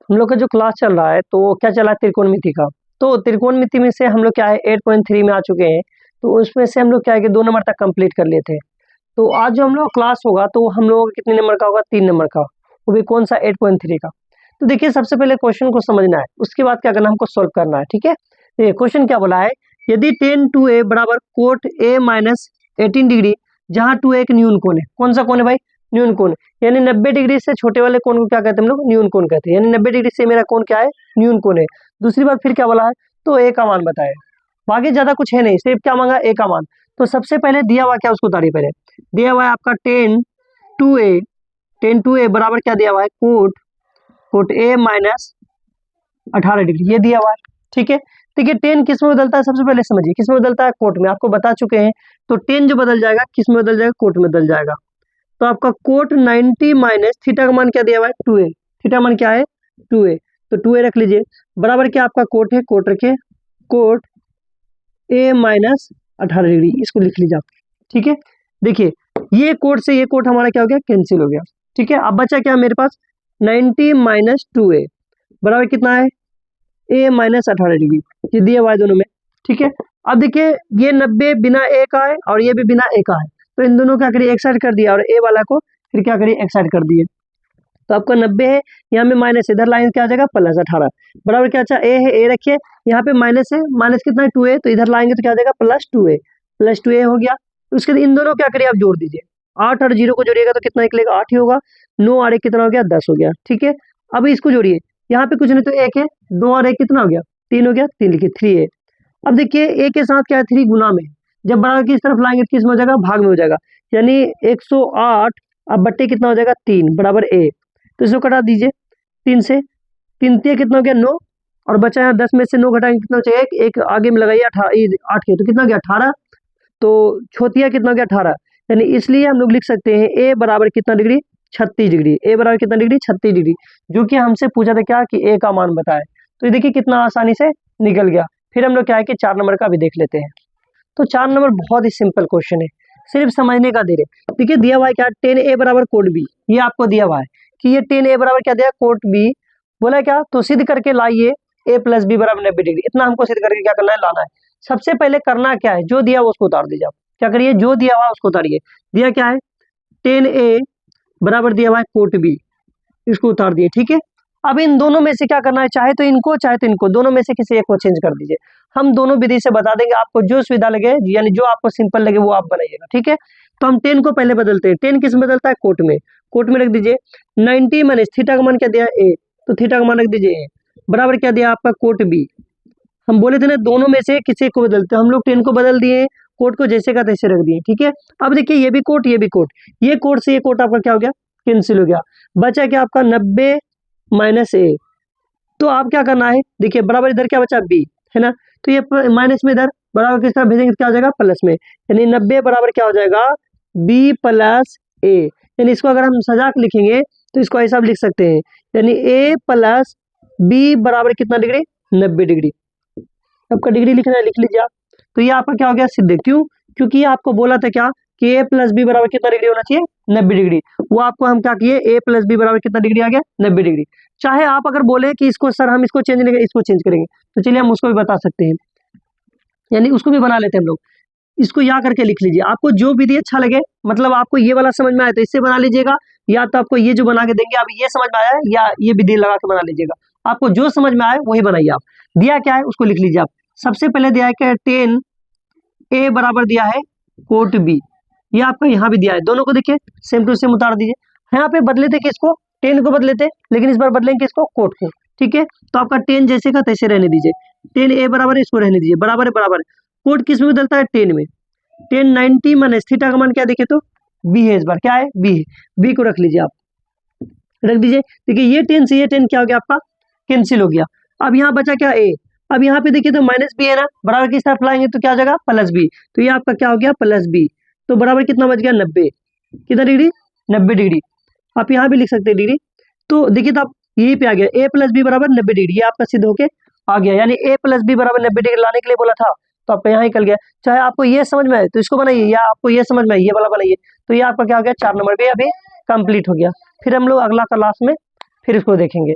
हम लोग का जो क्लास चल रहा है तो क्या चला है त्रिकोणमिति का। तो त्रिकोणमिति में से हम लोग क्या है 8.3 में आ चुके हैं। तो उसमें से हम लोग क्या है कि 2 नंबर तक कंप्लीट कर लिए थे। तो आज जो हम लोग क्लास होगा तो हम लोगों का कितने नंबर का होगा, 3 नंबर का, वो भी कौन सा 8.3 का। तो देखिए सबसे पहले क्वेश्चन को समझना है, उसके बाद क्या करना है, हमको सोल्व करना है। ठीक है, ये क्वेश्चन क्या बोला है, यदि tan 2a बराबर कोट a माइनस 18 डिग्री, जहाँ 2a एक न्यून कोण है। कौन सा कोण है भाई, न्यून कोण। यानी 90 डिग्री से छोटे वाले कोण को क्या कहते हैं हम लोग, न्यून कोण कहते हैं। यानी 90 डिग्री से मेरा कोण क्या है, न्यून कोण है। दूसरी बात फिर क्या बोला है, तो a का मान बताए। आगे ज्यादा कुछ है नहीं, सिर्फ क्या मांगा, a का मान। तो सबसे पहले दिया हुआ क्या, उसको उतारिए। पहले दिया हुआ है आपका tan 2a बराबर क्या दिया हुआ है, कोट a माइनस 18 डिग्री, ये दिया हुआ है। ठीक है, देखिए tan किस में बदलता है, सबसे पहले समझिए किस में बदलता है, कोट में। आपको बता चुके हैं। तो tan जो बदल जाएगा किस में बदल जाएगा, कोट में बदल जाएगा। तो आपका कोट 90 माइनस थीटा का मान क्या दिया हुआ है, 2a। थीटा मान क्या है, 2a। तो 2a रख लीजिए, बराबर क्या आपका कोट है, कोट रखिए, कोट a माइनस 18 डिग्री, इसको लिख लीजिए आप। ठीक है, देखिए ये कोट से ये कोट हमारा क्या हो गया, कैंसिल हो गया। ठीक है, अब बचा क्या मेरे पास, 90 माइनस 2a बराबर कितना है, a माइनस 18 डिग्री, ये दिया हुआ है दोनों में। ठीक है, अब देखिए ये 90 बिना a का है और ये भी बिना a का है, तो इन दोनों क्या करिए, एक साइड कर दिया और a वाला को फिर क्या करिए, एक साइड कर दिए। तो आपका 90 है, यहाँ में माइनस, इधर लाइन क्या आ जाएगा, प्लस 18 बराबर क्या, अच्छा a है, a रखिए, यहाँ पे माइनस है, माइनस कितना है, 2a, तो इधर लाएंगे तो क्या आ जाएगा, प्लस 2a हो गया। उसके बाद इन दोनों क्या करिए, आप जोड़ दीजिए, 8 और 0 को जोड़िएगा तो कितना निकलेगा, 8 ही होगा। 9 और 1 कितना हो गया, 10 हो गया। ठीक है, अब इसको जोड़िए, यहाँ पे कुछ नहीं तो 1 है, 2 और 1 कितना हो गया, 3 हो गया, 3 लिखिए, 3 है। अब देखिए a के साथ क्या है, 3 गुना में, जब बराबर किस तरफ लाएंगे किस में हो जाएगा, भाग में हो जाएगा। यानी 108 अब बट्टे कितना हो जाएगा, 3 बराबर a। तो इसको कटा दीजिए 3 से, 3 कितना हो गया, 9, और बचा यहाँ 10 में से 9 घटाएंगे कितना हो जाएगा, एक आगे में लगाइए 8 के, तो कितना हो गया 18। तो छोटिया कितना हो गया, 18। यानी इसलिए हम लोग लिख सकते हैं a बराबर कितना डिग्री, 36 डिग्री। a बराबर कितना डिग्री, 36 डिग्री, जो कि हमसे पूछा था क्या, कि a का मान बताए। तो ये देखिए कितना आसानी से निकल गया। फिर हम लोग क्या है कि 4 नंबर का भी देख लेते हैं। तो 4 नंबर बहुत ही सिंपल क्वेश्चन है, सिर्फ समझने का देर है। देखिए दिया हुआ है क्या, tan a बराबर कोट b, ये आपको दिया हुआ है कि ये tan a बराबर क्या दिया, कोट b। बोला क्या, तो सिद्ध करके लाइए a प्लस बी बराबर 90 डिग्री। इतना हमको सिद्ध करके क्या करना है, लाना है। सबसे पहले करना क्या है, जो दिया हुआ उसको उतार दीजिए। आप क्या करिए, जो दिया हुआ उसको उतारिए। दिया क्या है, tan a बराबर दिया हुआ है कोट b, इसको उतार दिए। ठीक है, अब इन दोनों में से क्या करना है, चाहे तो इनको, दोनों में से किसी एक को चेंज कर दीजिए। हम दोनों विधि से बता देंगे, आपको जो सुविधा लगे, यानी जो आपको सिंपल लगे वो आप बनाइएगा। ठीक है, तो हम 10 को पहले बदलते हैं। 10 किस में बदलता है, कोट में। कोट में रख दीजिए 90 माइनस थीटा का मान क्या दिया, a, तो थीटा का मान रख दीजिए a बराबर क्या दिया आपका, कोट b। हम बोले थे ना दोनों में से किसी को बदलते, हम लोग 10 को बदल दिए, कोट को जैसे का तैसे रख दिए। ठीक है, अब देखिए ये भी कोट, ये भी कोट, ये कोट से ये कोट आपका क्या हो गया, कैंसिल हो गया। बचा क्या आपका 90 माइनस a। तो आप क्या करना है, देखिए बराबर इधर क्या बचा, b है ना, तो ये माइनस में इधर बराबर किस तरफ भेजेंगे, क्या हो जाएगा, प्लस में। यानी 90 बराबर क्या हो जाएगा, b प्लस a। यानी इसको अगर हम सजा के लिखेंगे तो इसको ऐसा लिख सकते हैं, यानी a प्लस b बराबर कितना डिग्री, 90 डिग्री। आपका डिग्री लिखना है, लिख लीजिए आप। तो ये आपका क्या हो गया, सिद्ध। क्यों, क्योंकि ये आपको बोला था क्या, कि a प्लस बी बराबर कितना डिग्री होना चाहिए, 90 डिग्री। वो आपको हम क्या किए, a प्लस बी बराबर कितना डिग्री आ गया, 90 डिग्री। चाहे आप अगर बोले कि इसको सर हम इसको चेंज नहीं, इसको चेंज करेंगे, तो चलिए हम उसको भी बता सकते हैं, यानी उसको भी बना लेते हैं हम लोग। इसको या करके लिख लीजिए, आपको जो विधि अच्छा लगे, मतलब आपको ये वाला समझ में आए तो इससे बना लीजिएगा, या तो आपको ये जो बना के देंगे आप ये समझ में आया है, या ये विधि लगा के बना लीजिएगा। आपको जो समझ में आए वही बनाइए आप। दिया क्या है उसको लिख लीजिए आप। सबसे पहले दिया है क्या, tan a बराबर दिया है कोट b, ये आपको यहाँ भी दिया है। दोनों को देखिए सेम टू सेम उतार दीजिए। यहाँ पे बदले थे किसको, tan को बदले थे, लेकिन इस बार बदलेंगे किसको, कोट को। ठीक है, तो आपका tan जैसे का तैसे रहने दीजिए, tan a बराबर इसको रहने दीजिए, बराबर है बराबर। कोट किस में बदलता है, tan में। tan 90 माइनस थीटा का मान क्या देखे, तो b है, इस बार क्या है, b है, b को रख लीजिए आप, रख दीजिए। देखिए ये tan से ये tan क्या हो गया आपका, कैंसिल हो गया। अब यहाँ बचा क्या, a। अब यहाँ पे देखिए तो माइनस बी है ना, बराबर किस तरफ लाएंगे तो क्या हो जाएगा, प्लस बी। तो ये आपका क्या हो गया, प्लस बी। तो बराबर कितना बच गया, 90, कितना डिग्री, 90 डिग्री। आप यहाँ भी लिख सकते हैं डिग्री। तो देखिए तो आप यहीं पे आ गया, a प्लस बी बराबर 90 डिग्री, ये आपका सिद्ध होके आ गया। यानी a प्लस बी बराबर 90 डिग्री लाने के लिए बोला था, तो आपका यहाँ निकल गया। चाहे आपको ये समझ में आए तो इसको बनाइए, या आपको ये समझ में आए ये वाला बनाइए। तो ये आपका क्या हो गया, 4 नंबर पे अभी कंप्लीट हो गया। फिर हम लोग अगला क्लास में फिर इसको देखेंगे।